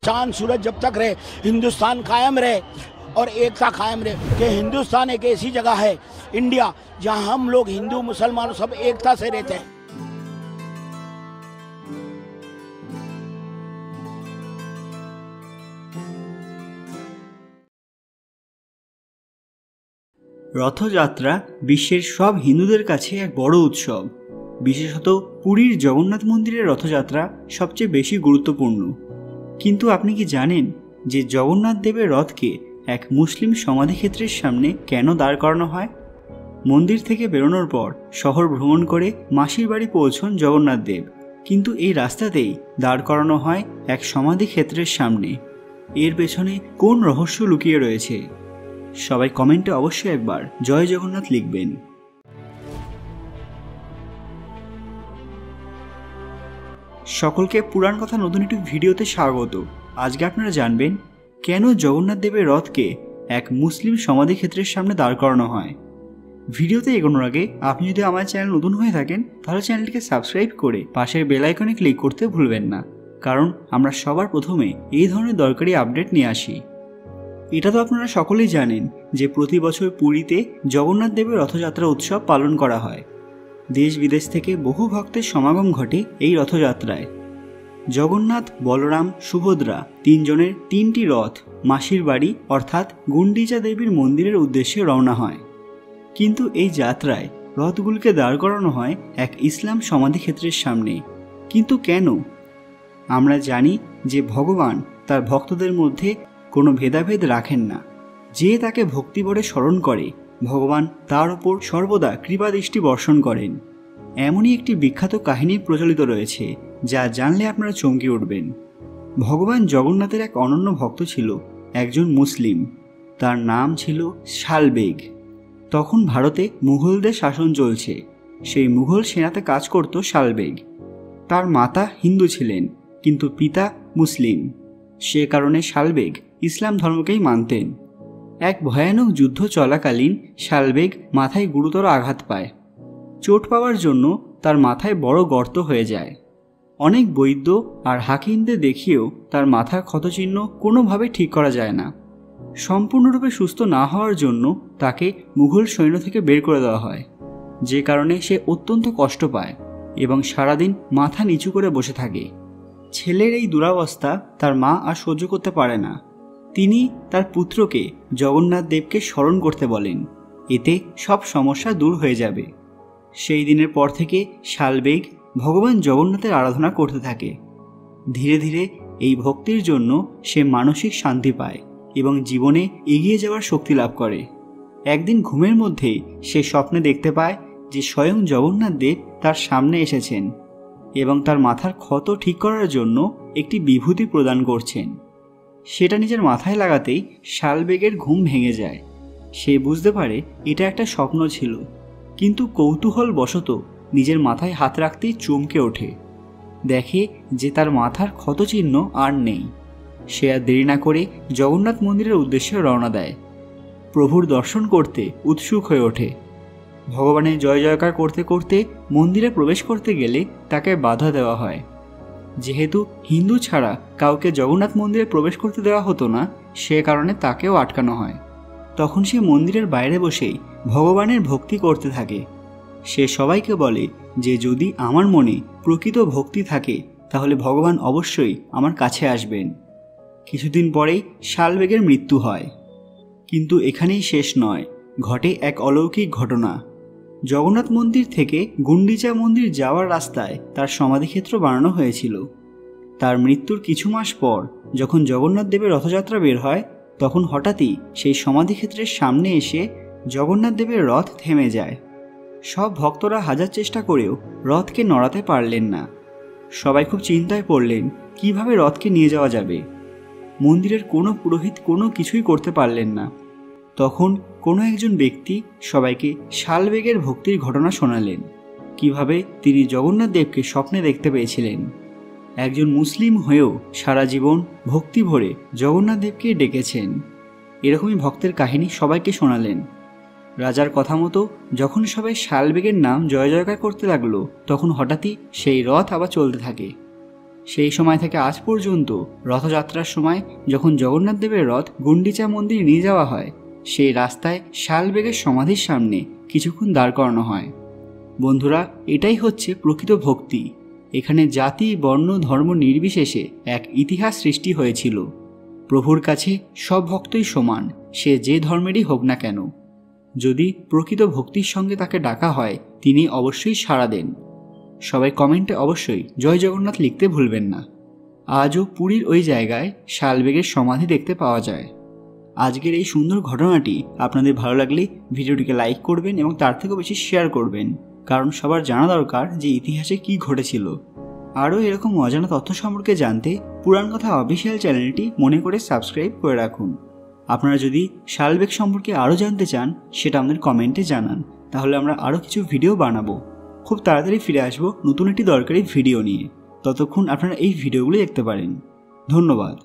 चांद सूरज जब तक रहे हिंदुस्तान कायम रहे और एकता कायम रहे कि हिंदुस्तान एक ऐसी जगह है इंडिया जहां हम लोग हिंदू मुसलमान सब एकता से रहते हैं। রথযাত্রা বিশ্বের সব হিন্দুদের কাছে এক বড় উৎসব। বিশেষত পুরীর জগন্নাথ মন্দিরের রথযাত্রা সবচেয়ে বেশি গুরুত্বপূর্ণ। কিন্তু আপনি কি জানেন যে জগন্নাথ দেবের রথকে এক মুসলিম সমাধিক্ষেত্রের সামনে কেন দাঁড় করানো হয়? মন্দির থেকে বেরোনোর পর শহর ভ্রমণ করে মাসির বাড়ি পৌঁছন জগন্নাথ দেব, কিন্তু এই রাস্তাতেই দাঁড় করানো হয় এক সমাধিক্ষেত্রের সামনে। এর পেছনে কোন রহস্য লুকিয়ে রয়েছে? সবাই কমেন্টে অবশ্যই একবার জয় জগন্নাথ লিখবেন। সকলকে পুরাণ কথা নতুন একটি ভিডিওতে স্বাগত। আজকে আপনারা জানবেন কেন জগন্নাথ দেবের রথকে এক মুসলিম সমাধিক্ষেত্রের সামনে দাঁড় করানো হয়। ভিডিওতে এগোনোর আগে আপনি যদি আমার চ্যানেল নতুন হয়ে থাকেন তাহলে চ্যানেলটিকে সাবস্ক্রাইব করে পাশের বেল আইকনে ক্লিক করতে ভুলবেন না, কারণ আমরা সবার প্রথমে এই ধরনের দরকারি আপডেট নিয়ে আসি। এটা তো আপনারা সকলেই জানেন যে প্রতি বছর পুরীতে জগন্নাথ দেবের রথযাত্রা উৎসব পালন করা হয়। দেশ বিদেশ থেকে বহু ভক্তের সমাগম ঘটে এই রথযাত্রায়। জগন্নাথ, বলরাম, সুভদ্রা তিনজনের তিনটি রথ মাসির বাড়ি অর্থাৎ গুন্ডিচা দেবীর মন্দিরের উদ্দেশ্যে রওনা হয়। কিন্তু এই যাত্রায় রথগুলিকে দাঁড় করানো হয় এক ইসলাম সমাধিক্ষেত্রের সামনে। কিন্তু কেন? আমরা জানি যে ভগবান তার ভক্তদের মধ্যে কোনো ভেদাভেদ রাখেন না। যে তাকে ভক্তিভরে স্মরণ করে ভগবান তার ওপর সর্বদা কৃপাদৃষ্টি বর্ষণ করেন। এমনই একটি বিখ্যাত কাহিনী প্রচলিত রয়েছে যা জানলে আপনারা চমকে উঠবেন। ভগবান জগন্নাথের এক অনন্য ভক্ত ছিল একজন মুসলিম, তার নাম ছিল শালবেগ। তখন ভারতে মুঘলদের শাসন চলছে। সেই মুঘল সেনাতে কাজ করত শালবেগ। তার মাতা হিন্দু ছিলেন কিন্তু পিতা মুসলিম, সে কারণে শালবেগ ইসলাম ধর্মকেই মানতেন। এক ভয়ানক যুদ্ধ চলাকালীন শালবেগ মাথায় গুরুতর আঘাত পায়। চোট পাওয়ার জন্য তার মাথায় বড় গর্ত হয়ে যায়। অনেক বৈদ্য আর হাকিমদের দেখিয়েও তার মাথার ক্ষতচিহ্ন কোনোভাবে ঠিক করা যায় না। সম্পূর্ণরূপে সুস্থ না হওয়ার জন্য তাকে মুঘল সৈন্য থেকে বের করে দেওয়া হয়, যে কারণে সে অত্যন্ত কষ্ট পায় এবং সারাদিন মাথা নিচু করে বসে থাকে। ছেলের এই দুরাবস্থা তার মা আর সহ্য করতে পারে না। তিনি তার পুত্রকে জগন্নাথ দেবকে স্মরণ করতে বলেন, এতে সব সমস্যা দূর হয়ে যাবে। সেই দিনের পর থেকে শালবেগ ভগবান জগন্নাথের আরাধনা করতে থাকে। ধীরে ধীরে এই ভক্তির জন্য সে মানসিক শান্তি পায় এবং জীবনে এগিয়ে যাওয়ার শক্তি লাভ করে। একদিন ঘুমের মধ্যেই সে স্বপ্নে দেখতে পায় যে স্বয়ং জগন্নাথ দেব তার সামনে এসেছেন এবং তার মাথার ক্ষত ঠিক করার জন্য একটি বিভূতি প্রদান করছেন। সেটা নিজের মাথায় লাগাতেই শালবেগের ঘুম ভেঙে যায়। সে বুঝতে পারে এটা একটা স্বপ্ন ছিল, কিন্তু কৌতূহলবশত নিজের মাথায় হাত রাখতেই চমকে ওঠে। দেখে যে তার মাথার ক্ষতচিহ্ন আর নেই। সে আর দেরি না করে জগন্নাথ মন্দিরের উদ্দেশ্যে রওনা দেয়। প্রভুর দর্শন করতে উৎসুক হয়ে ওঠে। ভগবানের জয় জয়কার করতে করতে মন্দিরে প্রবেশ করতে গেলে তাকে বাধা দেওয়া হয়। যেহেতু হিন্দু ছাড়া কাউকে জগন্নাথ মন্দিরে প্রবেশ করতে দেওয়া হতো না, সে কারণে তাকেও আটকানো হয়। তখন সে মন্দিরের বাইরে বসেই ভগবানের ভক্তি করতে থাকে। সে সবাইকে বলে যে যদি আমার মনে প্রকৃত ভক্তি থাকে তাহলে ভগবান অবশ্যই আমার কাছে আসবেন। কিছুদিন পরেই শালবেগের মৃত্যু হয়। কিন্তু এখানেই শেষ নয়, ঘটে এক অলৌকিক ঘটনা। জগন্নাথ মন্দির থেকে গুন্ডিচা মন্দির যাওয়ার রাস্তায় তার সমাধিক্ষেত্র বানানো হয়েছিল। তার মৃত্যুর কিছু মাস পর যখন জগন্নাথ দেবের রথযাত্রা বের হয়, তখন হঠাৎই সেই সমাধিক্ষেত্রের সামনে এসে জগন্নাথ দেবের রথ থেমে যায়। সব ভক্তরা হাজার চেষ্টা করেও রথকে নড়াতে পারলেন না। সবাই খুব চিন্তায় পড়লেন কিভাবে রথকে নিয়ে যাওয়া যাবে। মন্দিরের কোনো পুরোহিত কোনো কিছুই করতে পারলেন না। তখন কোনো একজন ব্যক্তি সবাইকে শালবেগের ভক্তির ঘটনা শোনালেন, কিভাবে তিনি জগন্নাথ দেবকে স্বপ্নে দেখতে পেয়েছিলেন। একজন মুসলিম হয়েও সারা জীবন ভক্তি ভরে জগন্নাথ দেবকে ডেকেছেন। এরকমই ভক্তের কাহিনী সবাইকে শোনালেন। রাজার কথা মতো যখন সবাই শালবেগের নাম জয় জয়কার করতে লাগলো, তখন হঠাৎই সেই রথ আবার চলতে থাকে। সেই সময় থেকে আজ পর্যন্ত রথযাত্রার সময় যখন জগন্নাথ দেবের রথ গুন্ডিচা মন্দির নিয়ে যাওয়া হয়, সেই রাস্তায় শালবেগের সমাধির সামনে কিছুক্ষণ দাঁড় করানো হয়। বন্ধুরা, এটাই হচ্ছে প্রকৃত ভক্তি। এখানে জাতি, বর্ণ, ধর্ম নির্বিশেষে এক ইতিহাস সৃষ্টি হয়েছিল। প্রভুর কাছে সব ভক্তই সমান, সে যে ধর্মেরই হোক না কেন। যদি প্রকৃত ভক্তির সঙ্গে তাকে ডাকা হয়, তিনি অবশ্যই সাড়া দেন। সবাই কমেন্টে অবশ্যই জয় জগন্নাথ লিখতে ভুলবেন না। আজও পুরীর ওই জায়গায় শালবেগের সমাধি দেখতে পাওয়া যায়। আজকের এই সুন্দর ঘটনাটি আপনাদের ভালো লাগলে ভিডিওটিকে লাইক করবেন এবং তার থেকেও বেশি শেয়ার করবেন, কারণ সবার জানা দরকার যে ইতিহাসে কি ঘটেছিল। আরও এরকম অজানা তথ্য সম্পর্কে জানতে পুরাণ কথা অফিসিয়াল চ্যানেলটি মনে করে সাবস্ক্রাইব করে রাখুন। আপনারা যদি শালবেগ সম্পর্কে আরও জানতে চান, সেটা আমাদের কমেন্টে জানান, তাহলে আমরা আরও কিছু ভিডিও বানাবো। খুব তাড়াতাড়ি ফিরে আসবো নতুন একটি দরকারি ভিডিও নিয়ে। ততক্ষণ আপনারা এই ভিডিওগুলো দেখতে পারেন। ধন্যবাদ।